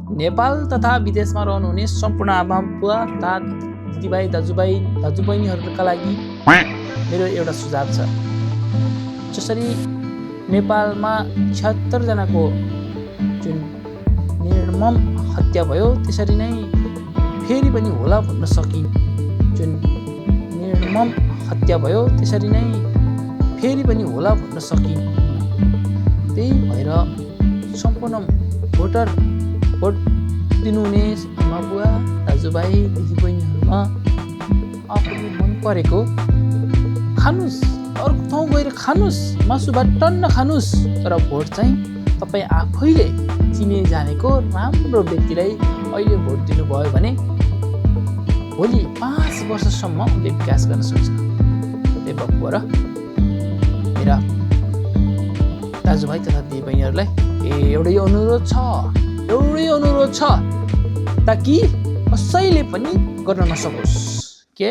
नेपाल तथा विदेशमा रहनुहुने सम्पूर्ण आमा बुवा तथा दिदीभाइ दाजुबहिनीहरूका लागि मेरो एउटा सुझाव छ। जसरी नेपालमा 76 जनाको जुन निर्मम हत्या भयो, त्यसरी नै फेरि पनि होला भन्न सकिन्न। जुन निर्मम हत्या भयो त्यसरी नै फेरि पनि होला भन्न सकिन्न। त्यही भएर सम्पूर्ण भोट दिनुहुने आमा बुवा दाजुभाइ दिदीबहिनीहरूमा आफूले मन परेको खानुस्, अर्को ठाउँ गएर खानुस्, मासु भात टन्न खानुस्, तर भोट चाहिँ तपाईँ आफैले चिने जानेको राम्रो व्यक्तिलाई अहिले भोट दिनुभयो भने भोलि 5 वर्षसम्म उसले विकास गर्न सक्छ। त्यही भएर मेरा दाजुभाइ तथा दिदीबहिनीहरूलाई एउटै अनुरोध छ ताकि कसैले पनि गर्न नसकोस् के